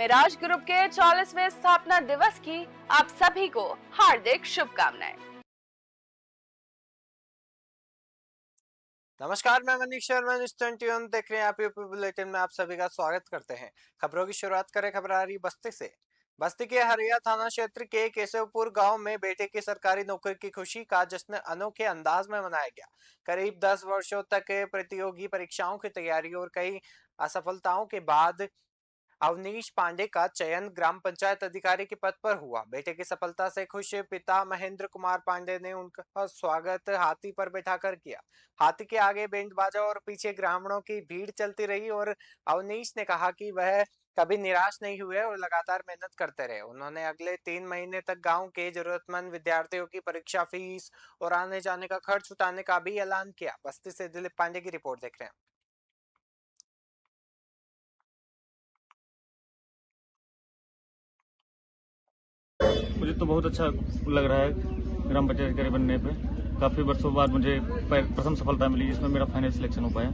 Miraj group के 40वें स्थापना दिवस की आप सभी को हार्दिक शुभकामनाएं। नमस्कार, मैं मनीष शर्मा न्यूज़ 21 देख रहे हैं आप यूपी बुलेटिन में आप सभी का स्वागत करते हैं। खबरों की शुरुआत करें खबरारी बस्ती से। बस्ती के हरिया थाना क्षेत्र के केशवपुर गांव में बेटे की सरकारी नौकरी की खुशी का जश्न अनोखे अंदाज में मनाया गया। करीब 10 वर्षों तक प्रतियोगी परीक्षाओं की तैयारी और कई असफलताओं के बाद अवनीश पांडे का चयन ग्राम पंचायत अधिकारी के पद पर हुआ। बेटे की सफलता से खुश पिता महेंद्र कुमार पांडे ने उनका स्वागत हाथी पर बैठाकर किया। हाथी के आगे बैंड बाजा और पीछे ग्रामीणों की भीड़ चलती रही और अवनीश ने कहा कि वह कभी निराश नहीं हुए और लगातार मेहनत करते रहे। उन्होंने अगले 3 महीने तक गांव के जरूरतमंद विद्यार्थियों की परीक्षा फीस और आने जाने का खर्च उठाने का भी ऐलान किया। बस्ती से दिलीप पांडे की रिपोर्ट देख रहे हैं। मुझे तो बहुत अच्छा लग रहा है ग्राम पंचायत अधिकारी बनने पे। काफ़ी वर्षों बाद मुझे प्रथम सफलता मिली जिसमें मेरा फाइनल सिलेक्शन हो पाया।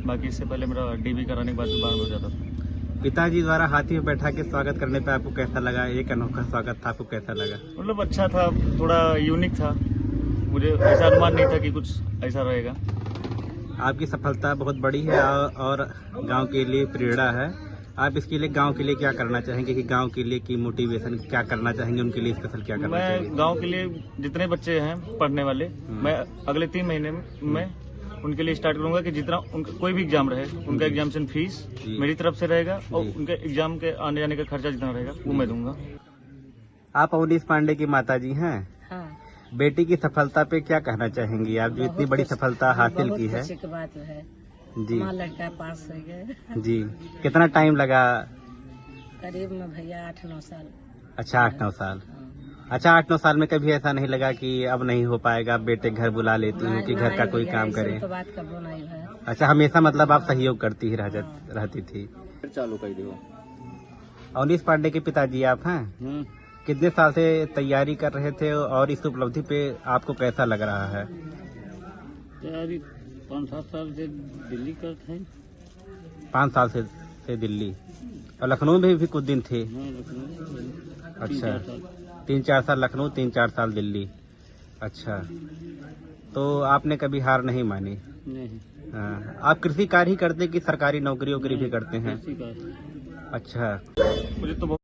बाकी इससे पहले मेरा डीबी कराने के बाद बार हो जाता था। पिताजी द्वारा हाथी में बैठा के स्वागत करने पे आपको कैसा लगा? एक अनोखा स्वागत था, आपको कैसा लगा? मतलब अच्छा था, थोड़ा यूनिक था। मुझे ऐसा अनुमान नहीं था कि कुछ ऐसा रहेगा। आपकी सफलता बहुत बड़ी है और गांव के लिए प्रेरणा है। आप इसके लिए गांव के लिए क्या करना चाहेंगे कि गांव के लिए की मोटिवेशन क्या करना चाहेंगे, उनके लिए स्पेशल क्या करना चाहिए? मैं गांव के लिए जितने बच्चे हैं पढ़ने वाले, मैं अगले 3 महीने में उनके लिए स्टार्ट करूंगा कि जितना उनका कोई भी एग्जाम रहे उनका एग्जामिनेशन फीस मेरी तरफ से रहेगा और उनके एग्जाम के आने जाने का खर्चा जितना रहेगा वो मैं दूंगा। आप अवनीश पांडे की माताजी हैं। हाँ। बेटी की सफलता पे क्या कहना चाहेंगी आप, जो इतनी बड़ी सफलता हासिल की है? बहुत बात है जी। हमारा लड़का पास हो गया। जी, कितना टाइम लगा? करीब में भैया 8-9 साल। अच्छा, 8-9 साल। अच्छा, 8-9 साल में कभी ऐसा नहीं लगा कि अब नहीं हो पाएगा, बेटे घर बुला लेती हूँ कि घर का कोई काम करे? तो बात कब नहीं है। अच्छा, हमेशा मतलब आप सहयोग करती ही रहती थी। चालू कर दो। अवनीश पांडे के पिताजी आप हैं। कितने साल से तैयारी कर रहे थे और इस उपलब्धि पे आपको कैसा लग रहा है? तैयारी 5-7 साल से दिल्ली का थे। 5 साल से दिल्ली और लखनऊ में भी कुछ दिन थे। अच्छा, 3-4 साल लखनऊ, 3-4 साल दिल्ली। अच्छा, तो आपने कभी हार नहीं मानी? नहीं। हाँ, आप कृषि कार्य ही करते कि सरकारी नौकरी वोकरी भी करते हैं? अच्छा, मुझे तो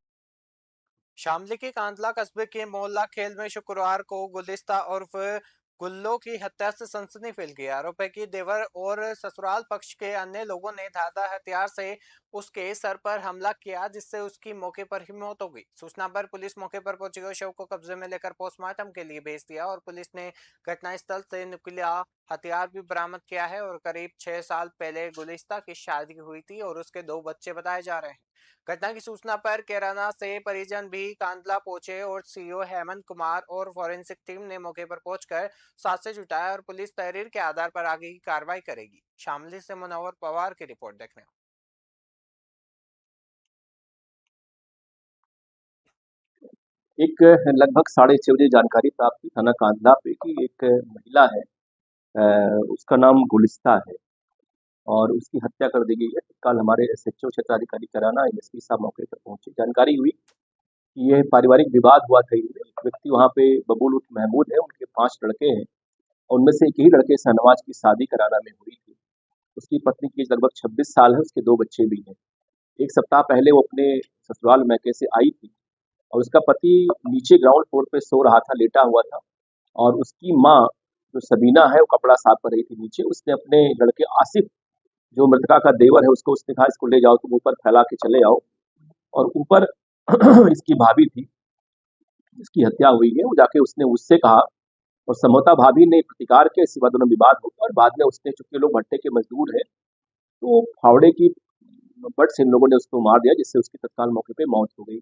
शामली के कांदला कस्बे के मोहल्ला खेल में शुक्रवार को गुलिस्ता उर्फ गुल्लो की हत्या से सनसनी फैल गई। आरोप है कि देवर और ससुराल पक्ष के अन्य लोगों ने धारदार हथियार से उसके सर पर हमला किया जिससे उसकी मौके पर ही मौत हो गई। सूचना पर पुलिस मौके पर पहुंची और शव को कब्जे में लेकर पोस्टमार्टम के लिए भेज दिया और पुलिस ने घटनास्थल से नुकीला हथियार भी बरामद किया है। और करीब 6 साल पहले गुलिस्ता की शादी हुई थी और उसके 2 बच्चे बताए जा रहे हैं। घटना की सूचना पर कैराना से परिजन भी कांदला पहुंचे और सीओ हेमंत कुमार और फॉरेंसिक टीम ने मौके पर पहुंचकर साक्ष्य जुटाया और पुलिस तहरीर के आधार पर आगे की कार्रवाई करेगी। शामली से मुनव्वर पवार की रिपोर्ट देखने। एक लगभग 6:30 बजे जानकारी प्राप्त हुई थाना कांदला पे कि एक महिला है, उसका नाम गुलिस्ता है और उसकी हत्या कर दी गई है। कल हमारे एसएचओ क्षेत्राधिकारी कराना एसपी साहब मौके पर पहुंचे। जानकारी हुई कि यह पारिवारिक विवाद हुआ था। एक व्यक्ति वहाँ पे बबूल उर्फ महमूद है, उनके 5 लड़के हैं और उनमें से एक ही लड़के शहनवाज की शादी कराना में हुई थी। उसकी पत्नी की लगभग 26 साल है, उसके 2 बच्चे भी हैं। 1 सप्ताह पहले वो अपने ससुराल मैके से आई थी और उसका पति नीचे ग्राउंड फ्लोर पे सो रहा था, लेटा हुआ था और उसकी माँ जो सबीना है वो कपड़ा साफ कर रही थी नीचे। उसने अपने लड़के आसिफ जो मृतका का देवर है उसको उसने कहा इसको ले जाओ, तुम ऊपर फैला के चले आओ। और ऊपर इसकी भाभी थी जिसकी हत्या हुई है, वो जाके उसने उससे कहा और संभवतः भाभी ने प्रतिकार किया। इसी बात दोनों विवाद हो गया और बाद में उसने, चूंकि लोग भट्टे के मजदूर है, तो फावड़े की बट से इन लोगों ने उसको मार दिया जिससे उसकी तत्काल मौके पे मौत हो गई।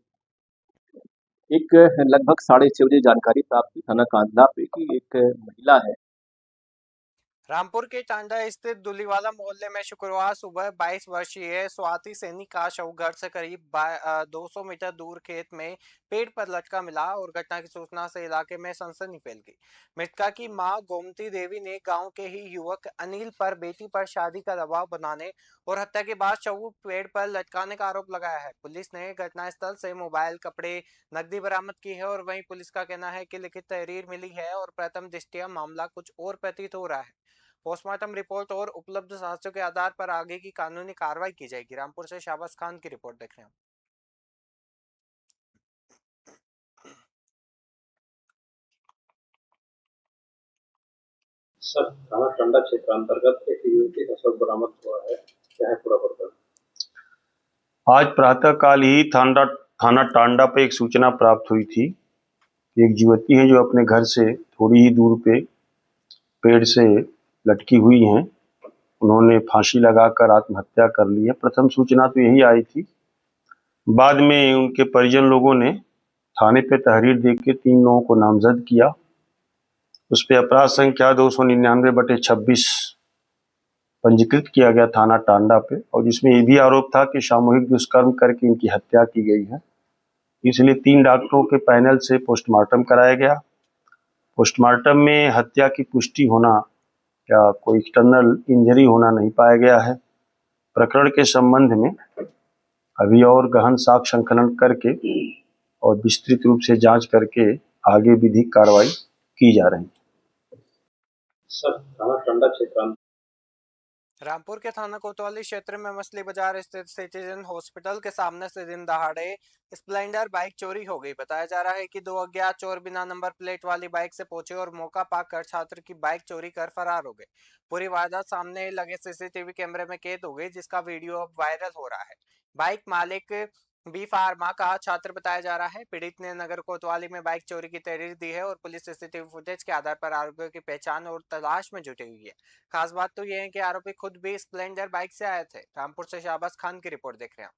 एक लगभग 6:30 बजे जानकारी प्राप्त हुई थाना कांदला पे कि एक महिला है, रामपुर के टांडा स्थित दुलीवाला मोहल्ले में शुक्रवार सुबह 22 वर्षीय स्वाति सैनी का शव घर से करीब 200 मीटर दूर खेत में पेड़ पर लटका मिला और घटना की सूचना से इलाके में सनसनी फैल गई। मृतका की मां गोमती देवी ने गांव के ही युवक अनिल पर बेटी पर शादी का दबाव बनाने और हत्या के बाद शव पेड़ पर लटकाने का आरोप लगाया है। पुलिस ने घटनास्थल से मोबाइल, कपड़े, नकदी बरामद की है और वहीं पुलिस का कहना है कि लिखित तहरीर मिली है और प्रथम दृष्टया मामला कुछ और प्रतीत हो रहा है। पोस्टमार्टम रिपोर्ट और उपलब्ध साक्ष्यों के आधार पर आगे की कानूनी कार्रवाई की जाएगी। रामपुर से शाहबाज खान की रिपोर्ट देख रहे हैं। सर, थाना टांडा क्षेत्र अंतर्गत एक युवती का शव बरामद हुआ है। क्या है पूरा प्रकरण? आज प्रातःकाल ही थाना टांडा पे एक सूचना प्राप्त हुई थी। एक युवती है जो अपने घर से थोड़ी ही दूर पे पेड़ से लटकी हुई हैं। उन्होंने फांसी लगाकर आत्महत्या कर ली है। प्रथम सूचना तो यही आई थी। बाद में उनके परिजन लोगों ने थाने पे तहरीर देख के 3 लोगों को नामजद किया। उस पे अपराध संख्या 299/26 पंजीकृत किया गया थाना टांडा पे, और जिसमें ये भी आरोप था कि सामूहिक दुष्कर्म करके इनकी हत्या की गई है। इसलिए 3 डॉक्टरों के पैनल से पोस्टमार्टम कराया गया। पोस्टमार्टम में हत्या की पुष्टि होना या कोई एक्सटर्नल इंजरी होना नहीं पाया गया है। प्रकरण के संबंध में अभी और गहन साक्ष्य संकलन करके और विस्तृत रूप से जांच करके आगे विधिक कार्रवाई की जा रही है। सर, थाना टांडा क्षेत्र रामपुर के थाना कोतवाली क्षेत्र में मछली बाजार स्थित सिटीजन हॉस्पिटल के सामने से दिन दहाड़े स्प्लेंडर बाइक चोरी हो गई। बताया जा रहा है कि 2 अज्ञात चोर बिना नंबर प्लेट वाली बाइक से पहुंचे और मौका पाकर छात्र की बाइक चोरी कर फरार हो गए। पूरी वारदात सामने लगे सीसीटीवी कैमरे में कैद हो गई, जिसका वीडियो अब वायरल हो रहा है। बाइक मालिक बी फार्मा का छात्र बताया जा रहा है। पीड़ित ने नगर कोतवाली में बाइक चोरी की तहरीर दी है और पुलिस सीसीटीवी फुटेज के आधार पर आरोपियों की पहचान और तलाश में जुटी हुई है। खास बात तो यह है कि आरोपी खुद भी स्प्लेंडर बाइक से आए थे। रामपुर से शाहबाज खान की रिपोर्ट देख रहे हैं।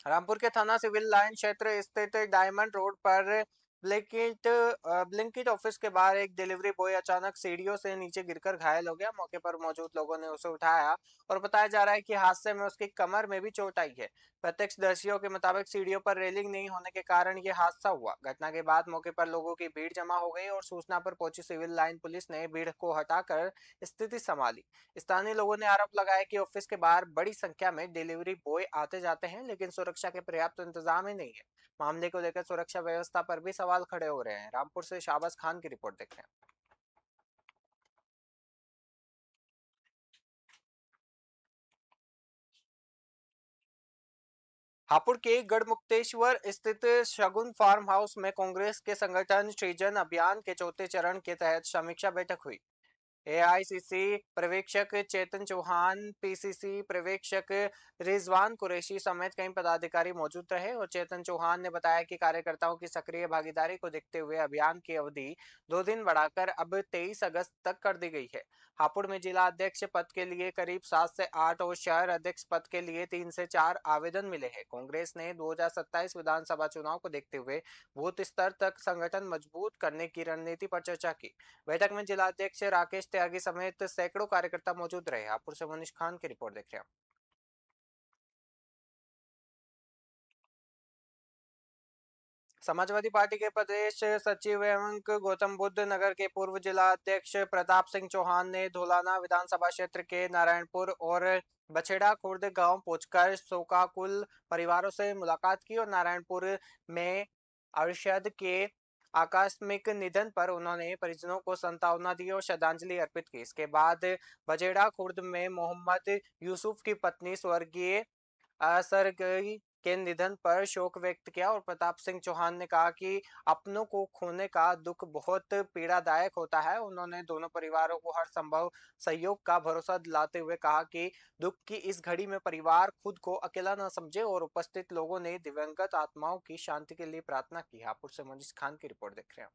रामपुर के थाना सिविल लाइन क्षेत्र स्थित डायमंड रोड पर ब्लिंकिट ऑफिस के बाहर एक डिलीवरी बॉय अचानक सीढ़ियों से नीचे गिरकर घायल हो गया। मौके पर मौजूद लोगों ने उसे उठाया और बताया जा रहा है कि हादसे में उसकी कमर में भी चोट आई है। प्रत्यक्षदर्शियों के मुताबिक सीढ़ियों पर रेलिंग नहीं होने के कारण यह हादसा हुआ। घटना के बाद मौके पर लोगों की भीड़ जमा हो गई और सूचना पर पहुंची सिविल लाइन पुलिस ने भीड़ को हटाकर स्थिति संभाली। स्थानीय लोगों ने आरोप लगाया कि ऑफिस के बाहर बड़ी संख्या में डिलीवरी बॉय आते जाते हैं, लेकिन सुरक्षा के पर्याप्त इंतजाम ही नहीं है। मामले को लेकर सुरक्षा व्यवस्था पर भी सवाल खड़े हो रहे हैं। रामपुर से शाहबाज खान की रिपोर्ट देख रहे हैं। हापुड़ के गढ़मुक्तेश्वर स्थित शगुन फार्म हाउस में कांग्रेस के संगठन सृजन अभियान के चौथे चरण के तहत समीक्षा बैठक हुई। एआईसीसी पर्यवेक्षक चेतन चौहान, पीसीसी पर्यवेक्षक रिजवान कुरैशी समेत कई पदाधिकारी मौजूद रहे और चेतन चौहान ने बताया कि कार्यकर्ताओं की सक्रिय भागीदारी को देखते हुए अभियान की अवधि 2 दिन बढ़ाकर अब 23 अगस्त तक कर दी गई है। हापुड़ में जिला अध्यक्ष पद के लिए करीब 7 से 8 और शहर अध्यक्ष पद के लिए 3 से 4 आवेदन मिले हैं। कांग्रेस ने 2027 विधानसभा चुनाव को देखते हुए बूथ स्तर तक संगठन मजबूत करने की रणनीति पर चर्चा की। बैठक में जिला अध्यक्ष राकेश त्यागी समेत सैकड़ों कार्यकर्ता मौजूद रहे। हापुड़ से मनीष खान की रिपोर्ट देख रहे हैं। समाजवादी पार्टी के प्रदेश सचिव एवं गौतम बुद्ध नगर के पूर्व जिला अध्यक्ष प्रताप सिंह चौहान ने धौलाना विधानसभा क्षेत्र के नारायणपुर और बछेड़ा खुर्द गांव पहुंचकर शोकाकुल परिवारों से मुलाकात की और नारायणपुर में अरशद के आकस्मिक निधन पर उन्होंने परिजनों को सांत्वना दी और श्रद्धांजलि अर्पित की। इसके बाद बजेड़ा खुर्द में मोहम्मद यूसुफ की पत्नी स्वर्गीय असरगई के निधन पर शोक व्यक्त किया और प्रताप सिंह चौहान ने कहा कि अपनों को खोने का दुख बहुत पीड़ादायक होता है। उन्होंने दोनों परिवारों को हर संभव सहयोग का भरोसा दिलाते हुए कहा कि दुख की इस घड़ी में परिवार खुद को अकेला न समझे और उपस्थित लोगों ने दिवंगत आत्माओं की शांति के लिए प्रार्थना की। हापुड़ से मनीष खान की रिपोर्ट देख रहे हैं।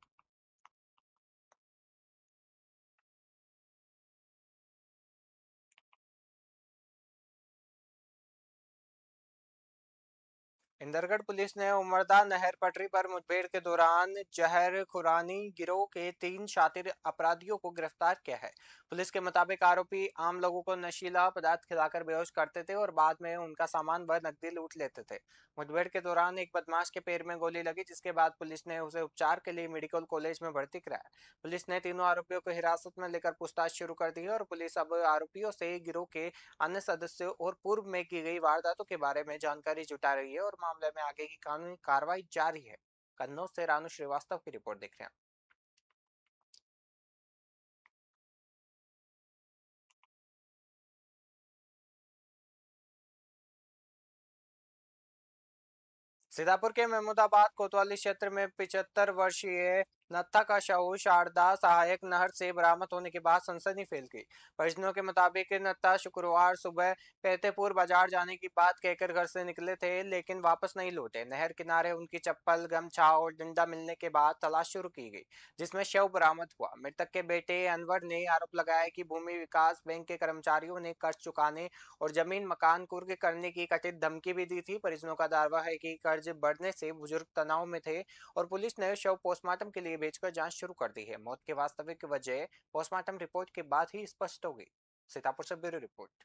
इंदरगढ़ पुलिस ने उमरदा नहर पटरी पर मुठभेड़ के दौरान जहर खुरानी गिरोह के 3 शातिर अपराधियों को गिरफ्तार किया है। पुलिस के मुताबिक आरोपी आम लोगों को नशीला पदार्थ खिलाकर बेहोश करते थे और बाद में उनका सामान व नकदी लूट लेते थे। मुठभेड़ के दौरान एक बदमाश के पैर में गोली लगी, जिसके बाद पुलिस ने उसे उपचार के लिए मेडिकल कॉलेज में भर्ती कराया। पुलिस ने तीनों आरोपियों को हिरासत में लेकर पूछताछ शुरू कर दी है और पुलिस अब आरोपियों से गिरोह के अन्य सदस्यों और पूर्व में की गई वारदातों के बारे में जानकारी जुटा रही है और मामले में आगे की कानूनी कार्रवाई जारी है। कन्नौज से रानू श्रीवास्तव की रिपोर्ट देख रहे हैं। सीतापुर के महमूदाबाद कोतवाली क्षेत्र में 75 वर्षीय नत्था का शव शारदा सहायक नहर से बरामद होने के बाद सनसनी फैल गई। परिजनों के मुताबिक नत्था शुक्रवार सुबह फतेहपुर बाजार जाने की बात कहकर घर से निकले थे, लेकिन वापस नहीं लौटे। नहर किनारे उनकी चप्पल, गमछा और डंडा मिलने के बाद तलाश शुरू की गई, जिसमें शव बरामद हुआ। मृतक के बेटे अनवर ने आरोप लगाया कि भूमि विकास बैंक के कर्मचारियों ने कर्ज चुकाने और जमीन मकान कुर्क करने की कथित धमकी भी दी थी। परिजनों का दावा है कि कर्ज बढ़ने से बुजुर्ग तनाव में थे और पुलिस ने शव पोस्टमार्टम के लिए भेजकर जांच शुरू कर दी है। मौत की वास्तविक वजह पोस्टमार्टम रिपोर्ट के बाद ही स्पष्ट होगी। सीतापुर से ब्यूरो रिपोर्ट।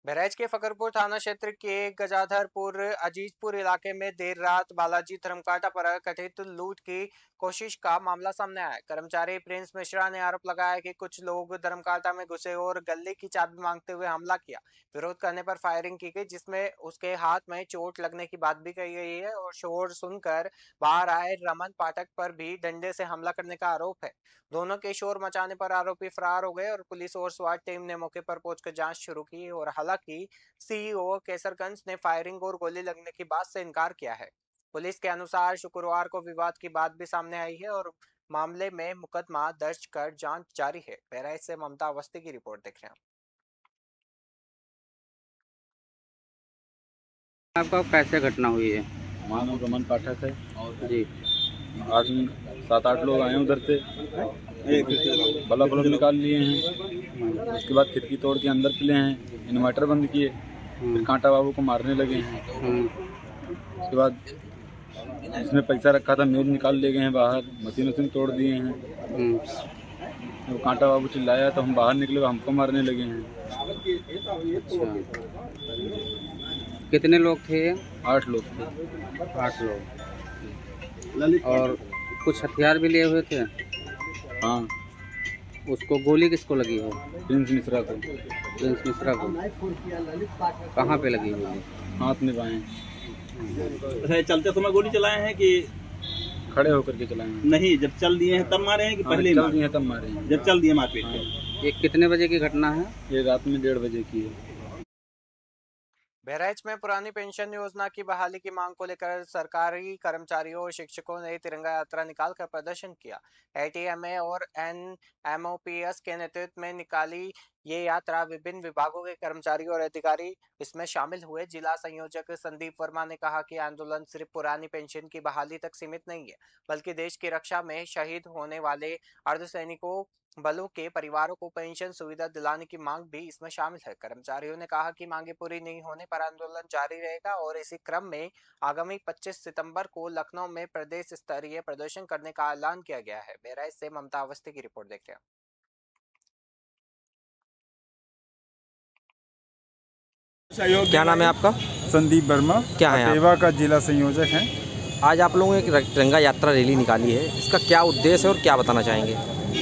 बहराइच के फकरपुर थाना क्षेत्र के गजाधरपुर अजीजपुर इलाके में देर रात बालाजी धर्मकांटा पर कथित लूट की कोशिश का मामला सामने आया। कर्मचारी प्रिंस मिश्रा ने आरोप लगाया कि कुछ लोग धर्मकांटा में घुसे और गले की चाबी मांगते हुए हमला किया। विरोध करने पर फायरिंग की गई, जिसमें उसके हाथ में चोट लगने की बात भी कही गई है और शोर सुनकर बाहर आए रमन पाठक पर भी डंडे से हमला करने का आरोप है। दोनों के शोर मचाने पर आरोपी फरार हो गए और पुलिस और स्वाट टीम ने मौके पर पहुंचकर जांच शुरू की और हालांकि सीईओ केसरगंज ने फायरिंग और गोली लगने की बात से इनकार किया है। पुलिस के अनुसार शुक्रवार को विवाद की बात भी सामने आई है और मामले में मुकदमा दर्ज कर जांच जारी है। बहराइच से ममता अवस्थी की रिपोर्ट देख रहे हैं। आपका कैसे घटना हुई है? मानव रमन पाठक है जी। 7-8 लोग आए उधर से, बल्ब निकाल लिए हैं, उसके बाद खिड़की तोड़ के अंदर पिले हैं, इन्वर्टर बंद किए, फिर कांटा बाबू को मारने लगे हैं। उसके बाद जिसमें पैसा रखा था मेज निकाल ले गए हैं बाहर, मशीन तोड़ दिए हैं। वो कांटा बाबू चिल्लाया तो हम बाहर निकले, हमको मारने लगे हैं। अच्छा, कितने लोग थे? 8 लोग थे। 8 लोग। और कुछ हथियार भी लिए हुए थे? हाँ। उसको गोली किसको लगी है? प्रिंस मिश्रा को। प्रिंस मिश्रा को कहाँ पे लगी गोली? हाथ में बाएं। चलते समय गोली चलाए हैं कि खड़े होकर के चलाए हैं? नहीं, जब चल दिए हैं तब मारे हैं कि पहले चल दिए हैं तब मारे हैं? जब चल दिए मारपीट के। ये कितने बजे की घटना है? ये रात में 1:30 बजे की है। बहराइच में पुरानी पेंशन योजना की बहाली की मांग को लेकर सरकारी कर्मचारियों और शिक्षकों ने तिरंगा यात्रा निकालकर प्रदर्शन किया। एटीएमए और एनएमओपीएस के नेतृत्व में निकाली ये यात्रा विभिन्न विभागों के कर्मचारी और अधिकारी इसमें शामिल हुए। जिला संयोजक संदीप वर्मा ने कहा कि आंदोलन सिर्फ पुरानी पेंशन की बहाली तक सीमित नहीं है, बल्कि देश की रक्षा में शहीद होने वाले अर्धसैनिकों बलों के परिवारों को पेंशन सुविधा दिलाने की मांग भी इसमें शामिल है। कर्मचारियों ने कहा कि मांगे पूरी नहीं होने पर आंदोलन जारी रहेगा और इसी क्रम में आगामी 25 सितंबर को लखनऊ में प्रदेश स्तरीय प्रदर्शन करने का ऐलान किया गया है। बहराइच से ममता अवस्थी की रिपोर्ट देख रहे हैं। क्या नाम है आपका? संदीप वर्मा। क्या है सेवा का जिला संयोजक हैं। आज आप लोगों ने एक तिरंगा यात्रा रैली निकाली है, इसका क्या उद्देश्य है और क्या बताना चाहेंगे?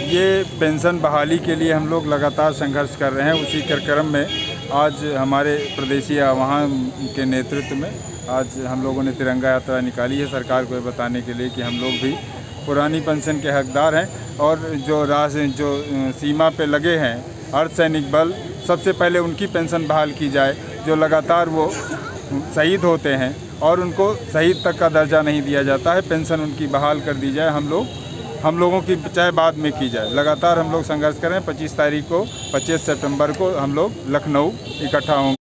ये पेंशन बहाली के लिए हम लोग लगातार संघर्ष कर रहे हैं। उसी कार्यक्रम में आज हमारे प्रदेशीय वहाँ के नेतृत्व में आज हम लोगों ने तिरंगा यात्रा निकाली है, सरकार को बताने के लिए कि हम लोग भी पुरानी पेंशन के हकदार हैं और जो सीमा पे लगे हैं अर्धसैनिक बल, सबसे पहले उनकी पेंशन बहाल की जाए, जो लगातार वो शहीद होते हैं और उनको शहीद तक का दर्जा नहीं दिया जाता है। पेंशन उनकी बहाल कर दी जाए। हम लोगों की चाहे बाद में की जाए। लगातार हम लोग संघर्ष करें। 25 तारीख को 25 सितंबर को हम लोग लखनऊ इकट्ठा होंगे।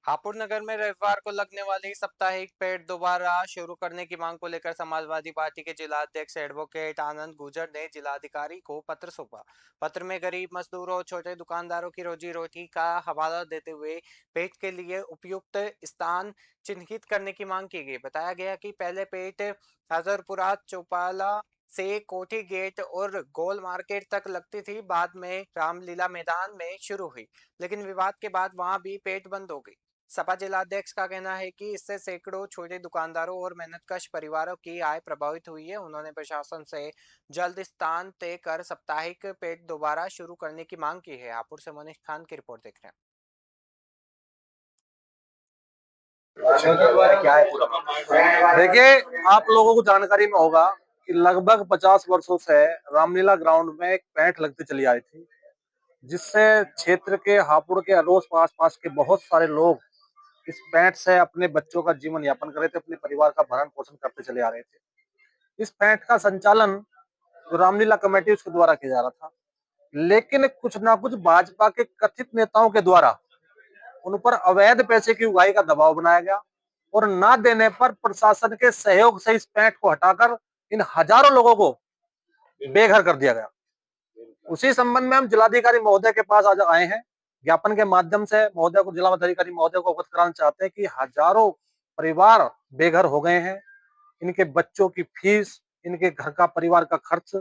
हापुड़ नगर में रविवार को लगने वाली साप्ताहिक पेट दोबारा शुरू करने की मांग को लेकर समाजवादी पार्टी के जिला अध्यक्ष एडवोकेट आनंद गुर्जर ने जिलाधिकारी को पत्र सौंपा। पत्र में गरीब मजदूरों और छोटे दुकानदारों की रोजी रोटी का हवाला देते हुए पेट के लिए उपयुक्त स्थान चिन्हित करने की मांग की गई। बताया गया कि पहले पेट हजरपुरा चौपाला से कोठी गेट और गोल मार्केट तक लगती थी, बाद में रामलीला मैदान में शुरू हुई, लेकिन विवाद के बाद वहां भी पेट बंद हो गई। सपा जिलाध्यक्ष का कहना है कि इससे सैकड़ों छोटे दुकानदारों और मेहनतकश परिवारों की आय प्रभावित हुई है। उन्होंने प्रशासन से जल्द स्थान तय कर साप्ताहिक पेट दोबारा शुरू करने की मांग की है। हापुड़ से मनीष खान की रिपोर्ट देख रहे हैं। देखिए, आप लोगों को जानकारी में होगा कि लगभग 50 वर्षों से रामलीला ग्राउंड में एक पैंट लगती चली आई थी, जिससे क्षेत्र के हापुड़ के अड़ोस पास के बहुत सारे लोग इस पैंट से अपने बच्चों का जीवन यापन कर रहे थे, अपने परिवार का भरण पोषण करते चले आ रहे थे। इस पैंट का संचालन जो रामलीला कमेटी उसके द्वारा किया जा रहा था, लेकिन कुछ ना कुछ भाजपा के कथित नेताओं के द्वारा उन पर अवैध पैसे की उगाही का दबाव बनाया गया और ना देने पर प्रशासन के सहयोग से इस पैंट को हटाकर इन हजारों लोगों को बेघर कर दिया गया। उसी संबंध में हम जिलाधिकारी महोदय के पास आज आए हैं। ज्ञापन के माध्यम से महोदय को, जिला अधिकारी महोदय को अवगत कराना चाहते हैं कि हजारों परिवार बेघर हो गए हैं। इनके बच्चों की फीस, इनके घर का परिवार का खर्च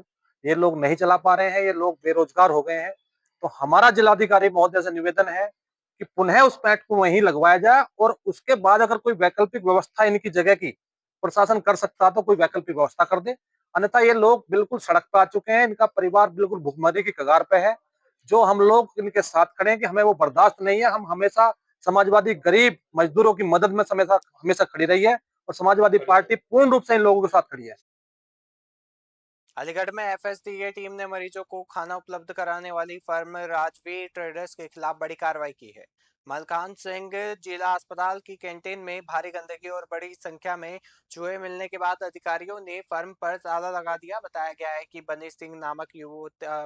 ये लोग नहीं चला पा रहे हैं, ये लोग बेरोजगार हो गए हैं। तो हमारा जिलाधिकारी महोदय से निवेदन है कि पुनः उस पैंट को वहीं लगवाया जाए और उसके बाद अगर कोई वैकल्पिक व्यवस्था इनकी जगह की प्रशासन कर सकता तो कोई वैकल्पिक व्यवस्था कर दे, अन्यथा ये लोग बिल्कुल सड़क पर आ चुके हैं। इनका परिवार बिल्कुल भुखमरी की कगार पे है। जो हम लोग इनके साथ खड़े हैं कि हमें वो बर्दाश्त नहीं है। हम हमेशा समाजवादी गरीब मजदूरों की मदद में हमेशा खड़ी रही है और समाजवादी पार्टी पूर्ण रूप से इन लोगों के साथ खड़ी है। अलीगढ़ में एफएसडीए टीम ने मरीजों को खाना उपलब्ध कराने वाली फर्म राजवीर ट्रेडर्स के खिलाफ बड़ी कार्रवाई की है। मलकान सिंह जिला अस्पताल की कैंटीन में भारी गंदगी और बड़ी संख्या में चूहे मिलने के बाद अधिकारियों ने फर्म पर ताला लगा दिया। बताया गया है कि बनी सिंह नामक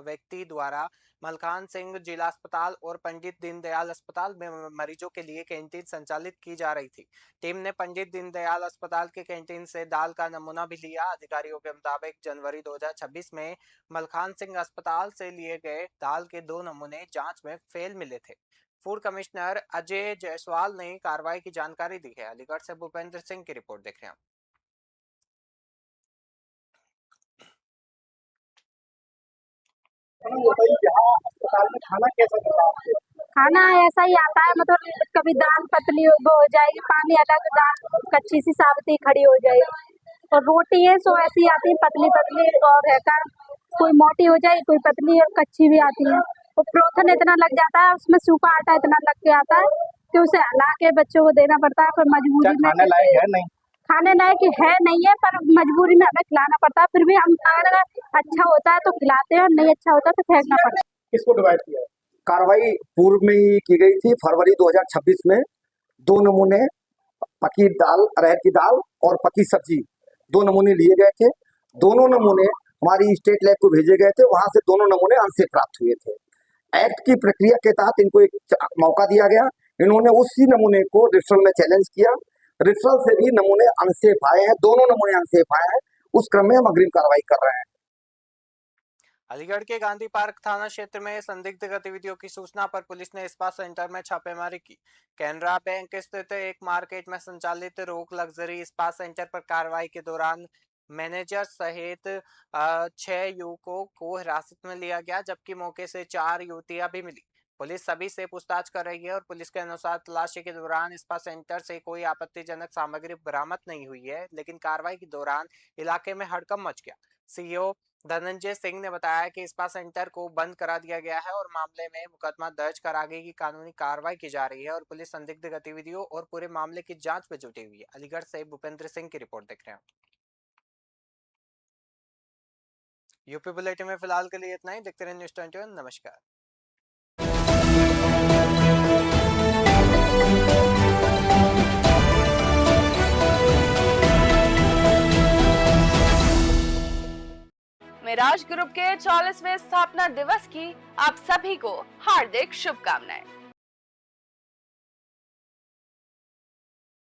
व्यक्ति द्वारा मलकान सिंह जिला अस्पताल और पंडित दीनदयाल अस्पताल में मरीजों के लिए कैंटीन संचालित की जा रही थी। टीम ने पंडित दीनदयाल अस्पताल के कैंटीन से दाल का नमूना भी लिया। अधिकारियों के मुताबिक जनवरी 2026 में मलकान सिंह अस्पताल से लिए गए दाल के 2 नमूने जांच में फेल मिले थे। फूड कमिश्नर अजय जायसवाल ने कार्रवाई की जानकारी दी है। अलीगढ़ से भूपेंद्र सिंह की रिपोर्ट देख रहे हैं। खाना ऐसा ही आता है, मतलब कभी दाल पतली हो जाएगी, पानी अलग, दाल कच्ची सी साबती खड़ी हो जाएगी, और रोटी है सो ऐसी आती है पतली पतली, और रहता कोई मोटी हो जाएगी, कोई पतली और कच्ची भी आती है। और प्रोथन इतना लग जाता है, उसमें सूखा आटा इतना लग के आता है कि उसे हला के बच्चों को देना पड़ता है। फिर मजबूरी में खाने लायक है नहीं, खाने लायक है नहीं है, पर मजबूरी में हमें खिलाना पड़ता है। फिर भी हम अगर अच्छा होता है तो खिलाते हैं और नहीं अच्छा होता तो फेंकना पड़ता है। किसको डिवाइड किया है? कार्रवाई पूर्व में ही की गई थी। फरवरी 2026 में 2 नमूने पकी दाल, अरहर की दाल और पकी सब्जी 2 नमूने लिए गए थे। दोनों नमूने हमारी स्टेट लैब को भेजे गए थे, वहां से दोनों नमूने अनसेफ प्राप्त हुए थे। एक्ट की प्रक्रिया के तहत इनको एक मौका दिया गया। इन्होंने उसी नमूने को रेफरल में चैलेंज किया। रेफरल से भी नमूने अनसेफ आए हैं, दोनों नमूने अनसेफ आए हैं। उस क्रम में हम अग्रिम कार्रवाई कर रहे हैं। अलीगढ़ के गांधी पार्क थाना क्षेत्र में संदिग्ध गतिविधियों की सूचना पर पुलिस ने स्पा सेंटर में छापेमारी की। कैनरा बैंक स्थित एक मार्केट में संचालित रोक लग्जरी स्पा सेंटर पर कार्रवाई के दौरान मैनेजर सहित 6 युवकों को हिरासत में लिया गया, जबकि मौके से 4 युवतियां भी मिली। पुलिस सभी से पूछताछ कर रही है और पुलिस के अनुसार तलाशी के दौरान स्पा सेंटर से कोई आपत्तिजनक सामग्री बरामद नहीं हुई है, लेकिन कार्रवाई के दौरान इलाके में हड़कंप मच गया। सीईओ धनंजय सिंह ने बताया कि स्पा सेंटर को बंद करा दिया गया है और मामले में मुकदमा दर्ज कर आगे की कानूनी कार्रवाई की जा रही है और पुलिस संदिग्ध गतिविधियों और पूरे मामले की जांच में जुटी हुई है। अलीगढ़ से भूपेंद्र सिंह की रिपोर्ट देख रहे हैं। यूपी बुलेटिन में फिलहाल के लिए इतना ही। देखते रहिए न्यूज़ 21। नमस्कार। मिराज ग्रुप के 40वें स्थापना दिवस की आप सभी को हार्दिक शुभकामनाएं।